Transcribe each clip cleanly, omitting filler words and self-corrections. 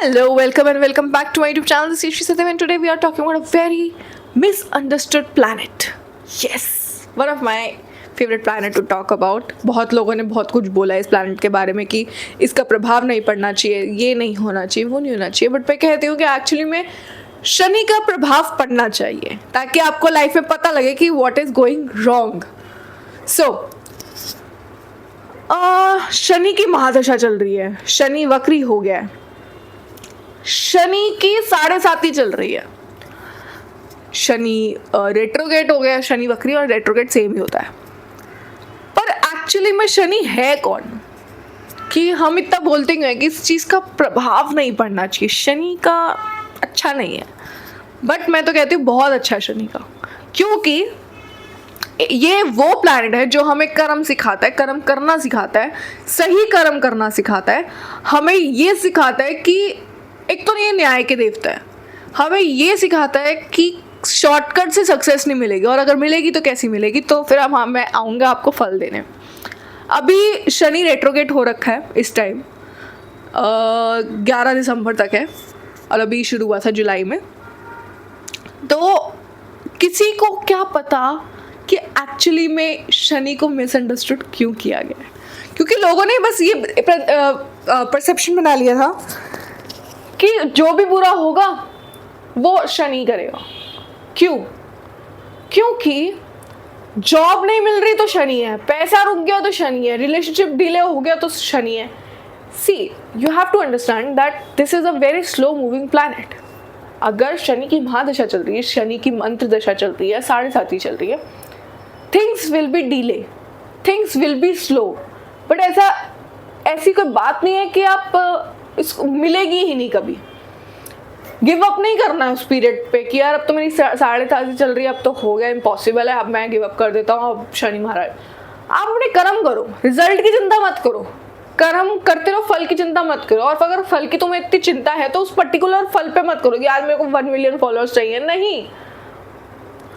Hello, welcome and welcome back to my YouTube channel. This is Sri Satyam and today we are talking about a very misunderstood planet. Yes, one of my favorite planet to talk about. बहुत लोगों ने बहुत कुछ बोला है इस planet के बारे में कि इसका प्रभाव नहीं पड़ना चाहिए, ये नहीं होना चाहिए, वो नहीं होना चाहिए. बट मैं कहती हूँ कि एक्चुअली में शनि का प्रभाव पड़ना चाहिए ताकि आपको लाइफ में पता लगे कि what is going wrong. So, Shani की महादशा चल रही है, शनि वक्री हो गया है, शनि की 7.5 चल रही है, शनि रेट्रोगेट हो गया. शनि वक्री और रेट्रोगेट सेम ही होता है. पर एक्चुअली में शनि है कौन कि हम इतना बोलते हैं कि इस चीज़ का प्रभाव नहीं पड़ना चाहिए, शनि का अच्छा नहीं है. बट मैं तो कहती हूँ बहुत अच्छा है शनि का, क्योंकि ये वो प्लैनेट है जो हमें कर्म सिखाता है, कर्म करना सिखाता है, सही कर्म करना सिखाता है. हमें ये सिखाता है कि एक तो ये न्याय के देवता है, हमें ये सिखाता है कि शॉर्टकट से सक्सेस नहीं मिलेगी और अगर मिलेगी तो कैसी मिलेगी. तो फिर मैं आऊँगा आपको फल देने. अभी शनि रेट्रोगेट हो रखा है इस टाइम, 11 दिसंबर तक है और अभी शुरू हुआ था जुलाई में. तो किसी को क्या पता कि एक्चुअली में शनि को मिसअंडरस्टूड क्यों किया गया है. क्योंकि लोगों ने बस ये परसेप्शन बना लिया था कि जो भी बुरा होगा वो शनि करेगा. क्यों? क्योंकि जॉब नहीं मिल रही तो शनि है, पैसा रुक गया तो शनि है, रिलेशनशिप डिले हो गया तो शनि है. See, you have to understand that this is a very slow moving planet. अगर शनि की महादशा चल रही है, शनि की मंत्र दशा चल रही है, 7.5 चल रही है, things will be delay, things will be slow. But ऐसी कोई बात नहीं है कि आप इसको मिलेगी ही नहीं कभी. गिव अप नहीं करना है उस पीरियड पे कि यार अब तो मेरी 7.5 चल रही है, अब तो हो गया, इम्पॉसिबल है, अब मैं गिव अप कर देता हूँ, अब शनि महाराज. आप अपने कर्म करो, रिजल्ट की चिंता मत करो, कर्म करते रहो, फल की चिंता मत करो. और अगर फल की तुम्हें इतनी चिंता है तो उस पर्टिकुलर फल पे मत करो कि आज मेरे को 1 मिलियन फॉलोअर्स चाहिए. नहीं,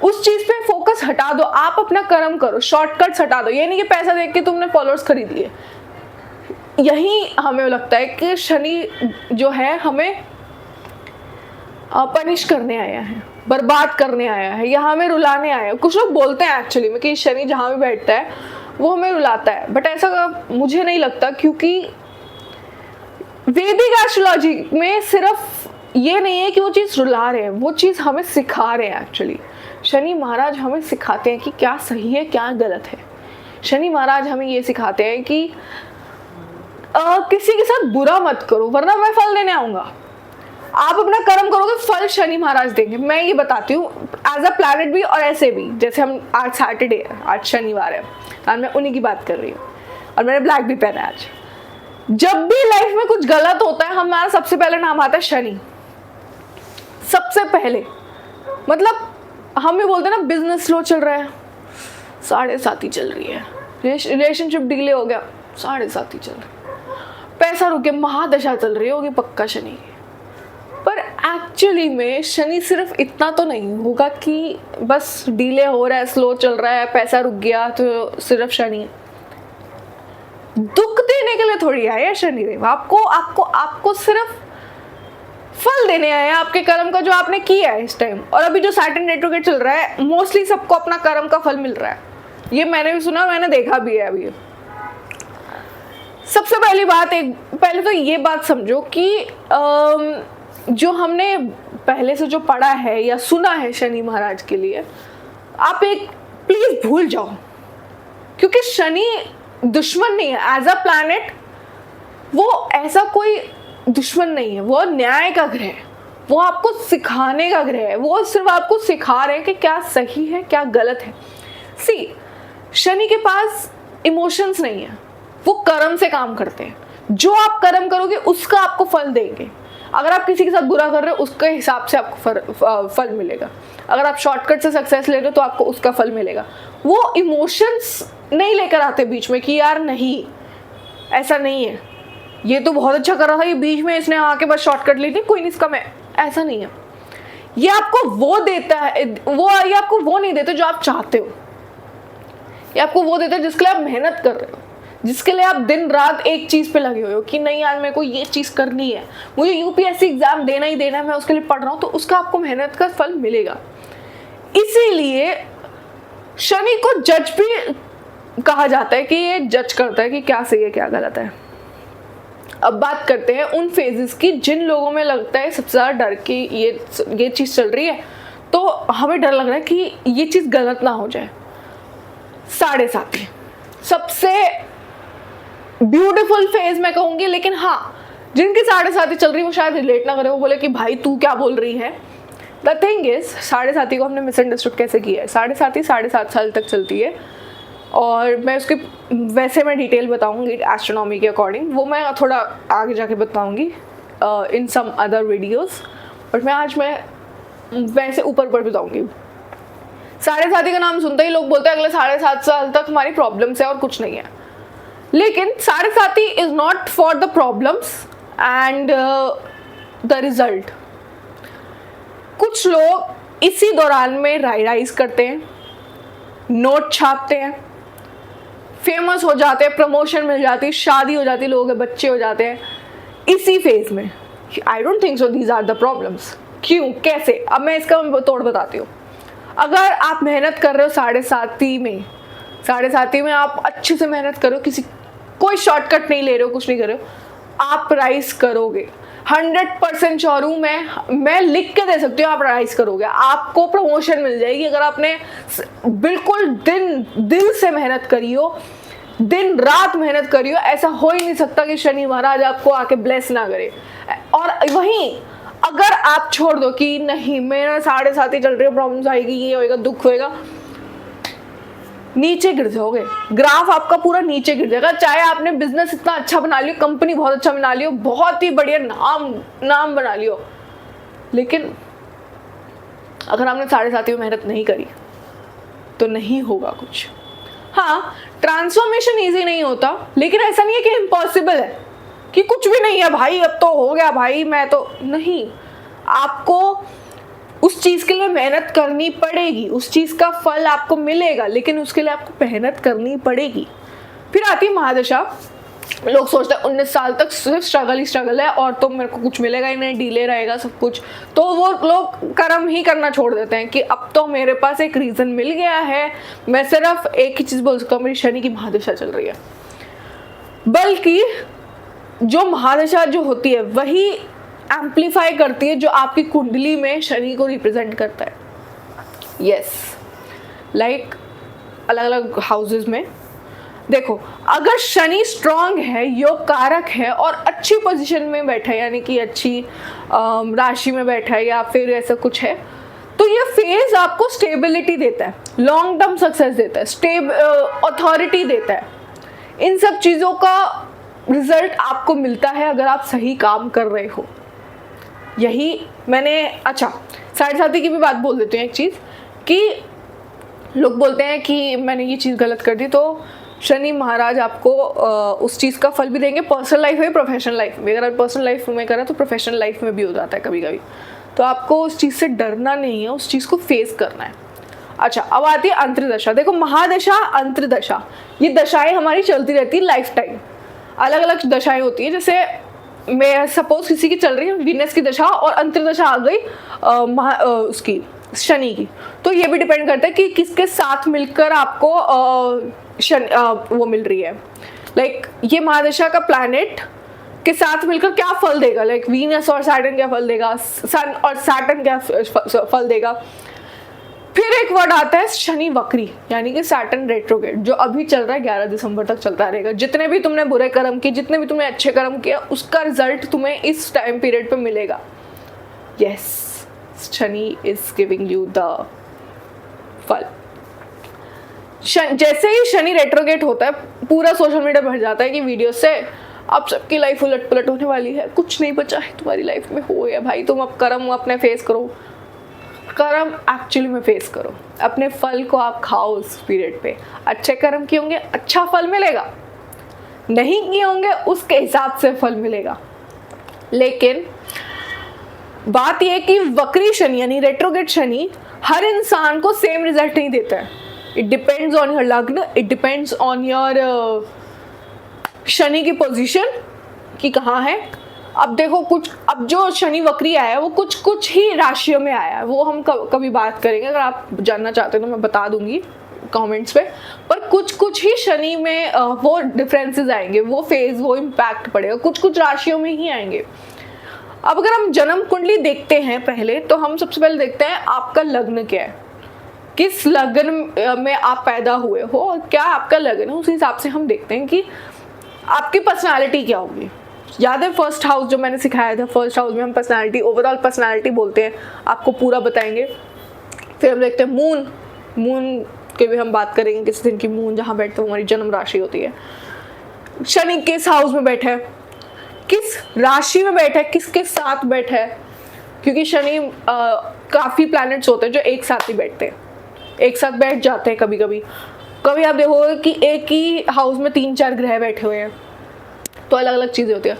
उस चीज पे फोकस हटा दो. आप अपना कर्म करो, शॉर्टकट्स हटा दो. ये नहीं कि पैसा देख के तुमने फॉलोअर्स खरीद लिए. यही हमें लगता है कि शनि जो है हमें पनिश करने आया है, बर्बाद करने आया है, या हमें रुलाने आया है. कुछ लोग बोलते हैं एक्चुअली में कि शनि जहाँ भी बैठता है वो हमें रुलाता है, बट ऐसा मुझे नहीं लगता. क्योंकि वैदिक एस्ट्रोलॉजी में सिर्फ ये नहीं है कि वो चीज़ रुला रहे हैं, वो चीज़ हमें सिखा रहे हैं. एक्चुअली शनि महाराज हमें सिखाते हैं कि क्या सही है क्या गलत है. शनि महाराज हमें ये सिखाते हैं कि किसी के साथ बुरा मत करो वरना मैं फल देने आऊँगा. आप अपना कर्म करोगे, फल शनि महाराज देंगे. मैं ये बताती हूँ एज अ प्लैनेट भी और ऐसे भी. जैसे हम आज सैटरडे है, आज शनिवार है, आज मैं उन्हीं की बात कर रही हूँ और मैंने ब्लैक भी पहना है आज. जब भी लाइफ में कुछ गलत होता है हमारा सबसे पहले नाम आता है शनि. सबसे पहले मतलब हम भी बोलते हैं ना, बिजनेस स्लो चल रहा है, 7.5 चल रही है, रिलेशनशिप डिले हो गया, 7.5 चल रही है, पैसा रुके, महादशा चल रही होगी पक्का शनि की. पर एक्चुअली में शनि सिर्फ इतना तो नहीं होगा कि बस डिले हो रहा है, स्लो चल रहा है, पैसा रुक गया तो सिर्फ शनि. दुख देने के लिए थोड़ी आए है शनि देव. आपको आपको आपको सिर्फ फल देने आए हैं आपके कर्म का जो आपने किया है इस टाइम. और अभी जो सैटर्न रेट्रोगेट चल रहा है, मोस्टली सबको अपना कर्म का फल मिल रहा है. ये मैंने भी सुना, मैंने देखा भी है. अभी सबसे पहली बात, पहले तो ये बात समझो कि जो हमने पहले से जो पढ़ा है या सुना है शनि महाराज के लिए, आप एक प्लीज भूल जाओ. क्योंकि शनि दुश्मन नहीं है. एज अ प्लैनेट वो ऐसा कोई दुश्मन नहीं है, वो न्याय का ग्रह है, वो आपको सिखाने का ग्रह है. वो सिर्फ आपको सिखा रहे हैं कि क्या सही है क्या गलत है. सी, शनि के पास इमोशंस नहीं है, वो कर्म से काम करते हैं. जो आप कर्म करोगे उसका आपको फल देंगे. अगर आप किसी के साथ बुरा कर रहे हो उसके हिसाब से आपको फल मिलेगा. अगर आप शॉर्टकट से सक्सेस ले रहे हो तो आपको उसका फल मिलेगा. वो इमोशंस नहीं लेकर आते बीच में कि यार नहीं, ऐसा नहीं है, ये तो बहुत अच्छा कर रहा था, ये बीच में इसने आके बस शॉर्टकट ली थी, कोई नहीं इसका मैं. ऐसा नहीं है. ये आपको वो देता है, ये आपको वो नहीं देते जो आप चाहते हो. ये आपको वो देता है जिसके लिए आप मेहनत कर रहे हो. जिसके लिए आप दिन रात एक चीज़ पे लगे हुए हो कि नहीं यार मेरे को ये चीज़ करनी है, मुझे यूपीएससी एग्जाम देना ही देना है, मैं उसके लिए पढ़ रहा हूँ, तो उसका आपको मेहनत का फल मिलेगा। इसीलिए शनि को जज भी कहा जाता है कि ये जज करता है कि क्या सही है क्या गलत है। अब बात करते हैं उन फेजेस की जिन लोगों में लगता है सबसे ज़्यादा डर कि ये चीज़ चल रही है तो हमें डर लग रहा है कि ये चीज़ गलत ना हो जाए। 7.5 सबसे ब्यूटीफुल फेज मैं कहूँगी, लेकिन हाँ जिनकी 7.5 चल रही है वो शायद रिलेट ना करे, वो बोले कि भाई तू क्या बोल रही है। द थिंग इज 7.5 को हमने मिसअंडरस्टूड कैसे किया है। 7.5 साल तक चलती है और मैं उसके वैसे मैं डिटेल बताऊंगी एस्ट्रोनॉमी के अकॉर्डिंग, वो मैं थोड़ा आगे जाके बताऊंगी इन सम अदर वीडियोस, बट आज मैं वैसे ऊपर बताऊंगी। 7.5 का नाम सुनते ही लोग बोलते हैं अगले 7.5 साल तक हमारी प्रॉब्लम्स है और कुछ नहीं है, लेकिन 7.5 is not for the problems and the result. कुछ लोग इसी दौरान में राइज करते हैं, नोट छापते हैं, फेमस हो जाते हैं, प्रमोशन मिल जाती है, शादी हो जाती है, लोगों के बच्चे हो जाते हैं इसी फेज में। I don't think so these are the problems. क्यों, कैसे? अब मैं इसका तोड़ बताती हूँ। अगर आप मेहनत कर रहे हो 7.5 में आप अच्छे से मेहनत करो, कोई शॉर्टकट नहीं ले रहे हो, कुछ नहीं कर रहे हो, आप राइज करोगे। 100% श्योर हूँ मैं लिख के दे सकती हूँ, आप राइज करोगे, आपको प्रमोशन मिल जाएगी अगर आपने बिल्कुल दिल से मेहनत करी हो, दिन रात मेहनत करी हो। ऐसा हो ही नहीं सकता कि शनि महाराज आपको आके ब्लेस ना करे। और वहीं अगर आप छोड़ दो कि नहीं मेरा 7.5 चल रही है, प्रॉब्लम्स आएगी, ये होएगा, दुख होएगा, नीचे गिर जाओगे, ग्राफ आपका पूरा नीचे गिर जाएगा। चाहे आपने बिजनेस इतना अच्छा बना लियो, कंपनी बहुत अच्छा बना लियो, बहुत ही बढ़िया नाम बना लियो, लेकिन अगर आपने 7.5 में मेहनत नहीं करी तो नहीं होगा कुछ। हाँ, ट्रांसफॉर्मेशन इजी नहीं होता, लेकिन ऐसा नहीं है कि इम्पॉसिबल है कि कुछ भी नहीं है भाई, अब तो हो गया भाई, मैं तो नहीं। आपको उस चीज़ के लिए मेहनत करनी पड़ेगी, उस चीज़ का फल आपको मिलेगा, लेकिन उसके लिए आपको मेहनत करनी पड़ेगी। फिर आती है महादशा। लोग सोचते हैं 19 साल तक सिर्फ स्ट्रगल ही स्ट्रगल है और तो मेरे को कुछ मिलेगा ही नहीं, डिले रहेगा सब कुछ, तो वो लोग कर्म ही करना छोड़ देते हैं कि अब तो मेरे पास एक रीज़न मिल गया है, मैं सिर्फ एक ही चीज़ बोल सकता हूँ, मेरी शनि की महादशा चल रही है। बल्कि जो महादशा जो होती है वही एम्पलीफाई करती है जो आपकी कुंडली में शनि को रिप्रेजेंट करता है। यस, लाइक अलग अलग हाउसेस में देखो, अगर शनि स्ट्रांग है, योग कारक है और अच्छी पोजीशन में बैठा है, यानी कि अच्छी राशि में बैठा है या फिर ऐसा कुछ है, तो ये फेज आपको स्टेबिलिटी देता है, लॉन्ग टर्म सक्सेस देता है, अथॉरिटी देता है। इन सब चीज़ों का रिजल्ट आपको मिलता है अगर आप सही काम कर रहे हो। यही मैंने 7.5 की भी बात बोल देती हूँ एक चीज़, कि लोग बोलते हैं कि मैंने ये चीज़ गलत कर दी, तो शनि महाराज आपको उस चीज़ का फल भी देंगे, पर्सनल लाइफ में, प्रोफेशनल लाइफ में। अगर आप पर्सनल लाइफ में करें तो प्रोफेशनल लाइफ में भी हो जाता है कभी कभी। तो आपको उस चीज़ से डरना नहीं है, उस चीज़ को फेस करना है। अच्छा, अब आती है अंतर्दशा। देखो, महादशा, अंतर्दशा, ये दशाएं हमारी चलती रहती है लाइफ टाइम। अलग अलग दशाएं होती है, जैसे मैं सपोज किसी की चल रही है वीनस की दशा और अंतर्दशा आ गई उसकी शनि की, तो ये भी डिपेंड करता है कि किसके साथ मिलकर आपको वो मिल रही है। लाइक ये महादशा का प्लैनेट के साथ मिलकर क्या फल देगा, लाइक वीनस और सैटर्न क्या फल देगा, सन और सैटर्न क्या फल देगा। फिर एक वर्ड आता है शनि वक्री, यानी कि सैटर्न रेट्रोग्रेड, जो अभी चल रहा है 11 दिसंबर तक चलता रहेगा। जितने भी तुमने बुरे कर्म किए, जितने भी तुमने अच्छे कर्म किए, उसका रिजल्ट तुम्हें इस टाइम पीरियड पे मिलेगा। Yes, Shani is giving you the फल। जैसे ही शनि रेट्रोग्रेड होता है, पूरा सोशल मीडिया भर जाता है कि वीडियो से अब सबकी लाइफ उलट पलट होने वाली है, कुछ नहीं बचा है तुम्हारी लाइफ में, हो गया भाई, तुम अब कर्म अपने फेस करो। कर्म एक्चुअली में फेस करो, अपने फल को आप खाओ उस पीरियड पे। अच्छे कर्म किए होंगे अच्छा फल मिलेगा, नहीं किए होंगे उसके हिसाब से फल मिलेगा। लेकिन बात यह कि वक्री शनि यानी रेट्रोग्रेड शनि हर इंसान को सेम रिजल्ट नहीं देता है। इट डिपेंड्स ऑन योर लग्न, it depends on your Shani की पोजीशन कि कहाँ है। अब देखो कुछ, अब जो शनि वक्री आया है वो कुछ कुछ ही राशियों में आया है, वो हम कभी बात करेंगे, अगर आप जानना चाहते हो तो मैं बता दूंगी कमेंट्स पे। पर कुछ कुछ ही शनि में वो डिफरेंसेस आएंगे, वो फेज, वो इम्पैक्ट पड़ेगा, कुछ कुछ राशियों में ही आएंगे। अब अगर हम जन्म कुंडली देखते हैं पहले, तो हम सबसे पहले देखते हैं आपका लग्न क्या है, किस लग्न में आप पैदा हुए हो और क्या आपका लग्न है। उस हिसाब से हम देखते हैं कि आपकी पर्सनालिटी क्या होगी। याद है फर्स्ट हाउस जो मैंने सिखाया था, फर्स्ट हाउस में हम पर्सनालिटी, ओवरऑल पर्सनालिटी बोलते हैं, आपको पूरा बताएंगे। फिर हम देखते हैं मून, मून के भी हम बात करेंगे, किस दिन की मून जहाँ बैठते हैं हमारी जन्म राशि होती है। शनि किस हाउस में बैठा है, किस राशि में बैठा है, किसके साथ बैठा है, क्योंकि शनि काफ़ी प्लैनेट्स होते हैं जो एक साथ ही बैठते हैं, एक साथ बैठ जाते हैं। कभी कभी कभी आप देखोगे कि एक ही हाउस में 3-4 ग्रह बैठे हुए हैं, तो अलग अलग चीज़ें होती है।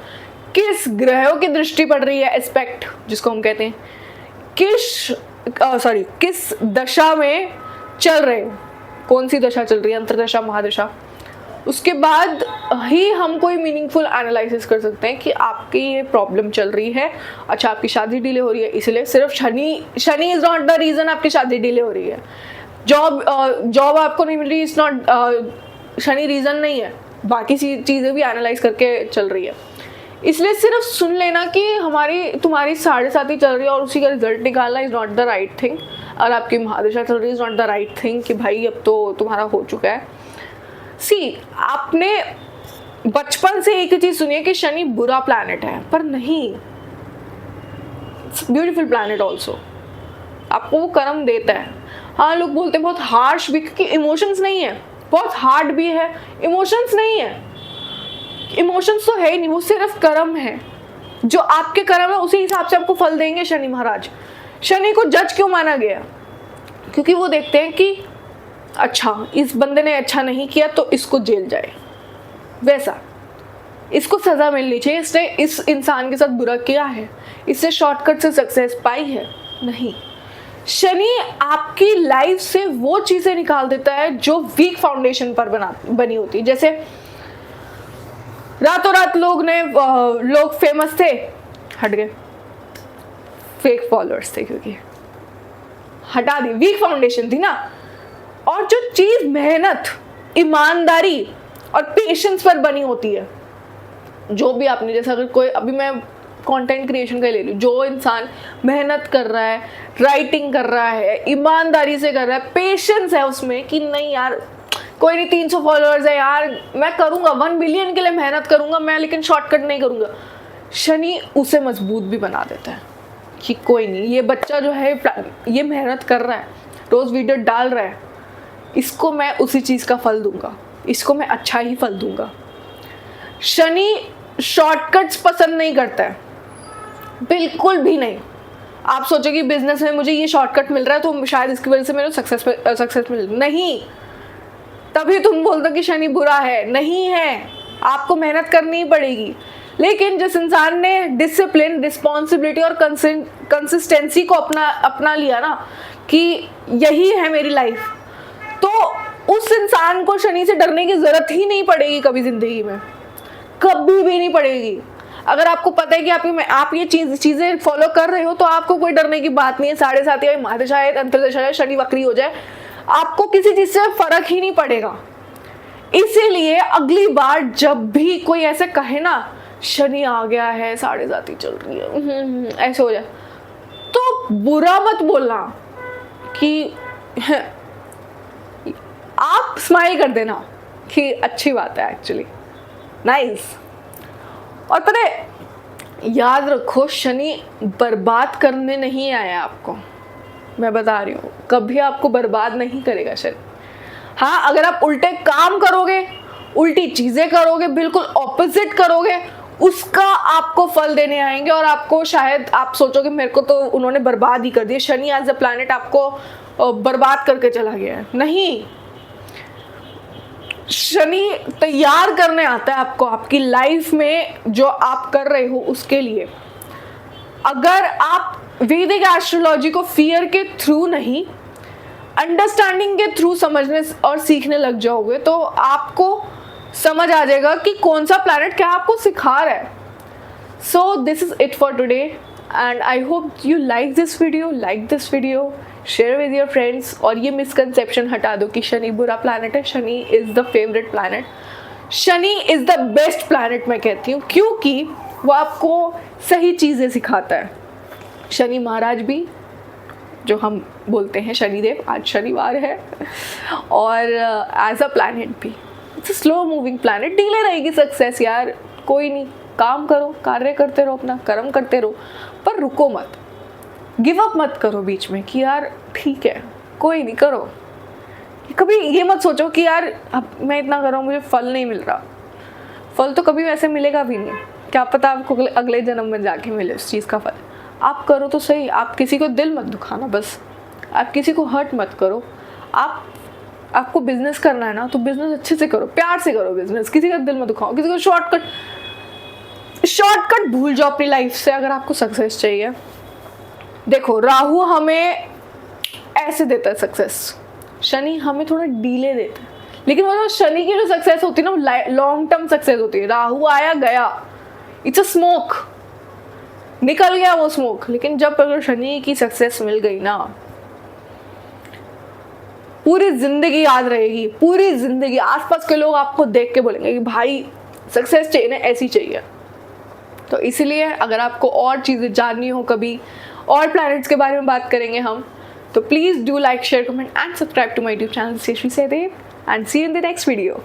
किस ग्रहों की दृष्टि पड़ रही है, एस्पेक्ट जिसको हम कहते हैं, किस दशा में चल रहे हो, कौन सी दशा चल रही है, अंतरदशा, महादशा। उसके बाद ही हम कोई मीनिंगफुल एनालिसिस कर सकते हैं कि आपकी ये प्रॉब्लम चल रही है। अच्छा, आपकी शादी डिले हो रही है, इसलिए सिर्फ Shani is not the reason आपकी शादी डिले हो रही है। जॉब आपको नहीं मिल रही, इट्स नॉट, शनि रीज़न नहीं है, बाकी चीज़ें भी एनालाइज करके चल रही है। इसलिए सिर्फ सुन लेना कि तुम्हारी 7.5 चल रही है और उसी का रिजल्ट निकालना is not the right thing. और आपकी महादशा चल रही है, is not the right thing कि भाई अब तो तुम्हारा हो चुका है। आपने बचपन से एक ही चीज़ सुनी है कि शनि बुरा प्लैनेट है, पर नहीं, ब्यूटीफुल प्लैनेट ऑल्सो, आपको वो कर्म देता है। हाँ, लोग बोलते हैं बहुत हार्श भी, क्योंकि इमोशंस नहीं है, बहुत हार्ड भी है, इमोशंस नहीं है, इमोशंस तो है ही नहीं, वो सिर्फ कर्म है। जो आपके कर्म है उसी हिसाब से आपको फल देंगे शनि महाराज। शनि को जज क्यों माना गया, क्योंकि वो देखते हैं कि अच्छा इस बंदे ने अच्छा नहीं किया तो इसको जेल जाए, वैसा इसको सजा मिलनी चाहिए, इसने इस इंसान के साथ बुरा किया है, इससे शॉर्टकट से सक्सेस पाई है। नहीं, शनि आपकी लाइफ से वो चीजें निकाल देता है जो वीक फाउंडेशन पर बनी होती है। जैसे रातों रात लोग फेमस थे, हट गए, फेक फॉलोअर्स थे, क्योंकि हटा दी, वीक फाउंडेशन थी ना। और जो चीज मेहनत, ईमानदारी और पेशेंस पर बनी होती है, जो भी आपने, जैसे अगर कोई, अभी मैं कंटेंट क्रिएशन का ले लूँ, जो इंसान मेहनत कर रहा है, राइटिंग कर रहा है, ईमानदारी से कर रहा है, पेशेंस है उसमें कि नहीं यार कोई नहीं, 300 फॉलोअर्स है यार, मैं करूँगा 1 बिलियन के लिए मेहनत करूँगा मैं, लेकिन शॉर्टकट नहीं करूँगा। शनि उसे मजबूत भी बना देता है कि कोई नहीं, ये बच्चा जो है ये मेहनत कर रहा है, रोज़ वीडियो डाल रहा है, इसको मैं उसी चीज़ का फल दूंगा, इसको मैं अच्छा ही फल दूंगा। शनि शॉर्टकट्स पसंद नहीं करता है, बिल्कुल भी नहीं। आप सोचोगे बिजनेस में मुझे ये शॉर्टकट मिल रहा है तो शायद इसकी वजह से मेरे सक्सेस मिल, नहीं, तभी तुम बोलते हो कि शनि बुरा है, नहीं है, आपको मेहनत करनी ही पड़ेगी। लेकिन जिस इंसान ने डिसिप्लिन, रिस्पॉन्सिबिलिटी और कंसिस्टेंसी को अपना लिया ना कि यही है मेरी लाइफ, तो उस इंसान को शनि से डरने की जरूरत ही नहीं पड़ेगी कभी जिंदगी में, कभी भी नहीं पड़ेगी। अगर आपको पता है कि आप ये चीजें फॉलो कर रहे हो तो आपको कोई डरने की बात नहीं है। 7.5 या महादशा या अंतरदशा या शनि वक्री हो जाए, आपको किसी चीज से फर्क ही नहीं पड़ेगा। इसीलिए अगली बार जब भी कोई ऐसे कहे ना शनि आ गया है, 7.5 चल रही है, ऐसे हो जाए, तो बुरा मत बोलना कि आप स्माइल कर देना कि अच्छी बात है, एक्चुअली नाइस। और पता है, याद रखो शनि बर्बाद करने नहीं आया आपको, मैं बता रही हूँ, कभी आपको बर्बाद नहीं करेगा शनि। हाँ, अगर आप उल्टे काम करोगे, उल्टी चीजें करोगे, बिल्कुल ऑपोजिट करोगे, उसका आपको फल देने आएंगे और आपको शायद आप सोचोगे मेरे को तो उन्होंने बर्बाद ही कर दिया, शनि एज अ प्लैनेट आपको बर्बाद करके चला गया है। नहीं, शनि तैयार करने आता है आपको आपकी लाइफ में जो आप कर रहे हो उसके लिए। अगर आप वैदिक एस्ट्रोलॉजी को फियर के थ्रू नहीं, अंडरस्टैंडिंग के थ्रू समझने और सीखने लग जाओगे तो आपको समझ आ जाएगा कि कौन सा प्लैनेट क्या आपको सिखा रहा है. So this is it for today and I hope you like this video. Share with your friends और ये मिसकंसेप्शन हटा दो कि शनि बुरा प्लैनेट है. Shani is the favourite planet. Shani is the best planet मैं कहती हूँ, क्योंकि वो आपको सही चीज़ें सिखाता है. शनि महाराज भी, जो हम बोलते हैं शनिदेव, आज शनिवार है, और एज अ प्लैनेट भी it's a slow moving planet. Delay रहेगी सक्सेस यार, कोई नहीं, काम करो, कार्य करते रहो, अपना कर्म करते रहो, पर रुको मत, गिव अप मत करो बीच में कि यार ठीक है कोई नहीं, करो. कभी ये मत सोचो कि यार अब मैं इतना कर रहा हूँ मुझे फल नहीं मिल रहा. फल तो कभी वैसे मिलेगा भी नहीं, क्या पता आपको अगले जन्म में जाके मिले उस चीज़ का फल. आप करो तो सही, आप किसी को दिल मत दुखाना, बस आप किसी को हर्ट मत करो. आपको बिजनेस करना है ना तो बिजनेस अच्छे से करो, प्यार से करो बिजनेस, किसी का दिल मत दुखाओ, किसी को शॉर्टकट भूल जाओ अपनी लाइफ से अगर आपको सक्सेस चाहिए. देखो राहु हमें ऐसे देता है सक्सेस, शनि हमें थोड़ा डीले देता है, लेकिन वो जो शनि की जो सक्सेस होती है ना वो लॉन्ग टर्म सक्सेस होती है. राहु आया गया, इट्स अ स्मोक, निकल गया वो स्मोक. लेकिन जब अगर शनि की सक्सेस मिल गई ना, पूरी जिंदगी याद रहेगी, पूरी जिंदगी. आसपास के लोग आपको देख के बोलेंगे कि भाई सक्सेस चाहिए ना, ऐसी चाहिए. तो इसीलिए अगर आपको और चीज़ें जाननी हो, कभी और प्लैनेट्स के बारे में बात करेंगे हम, तो please do like, share, comment and subscribe to my YouTube channel Shri Sahdev, and see you in the next video.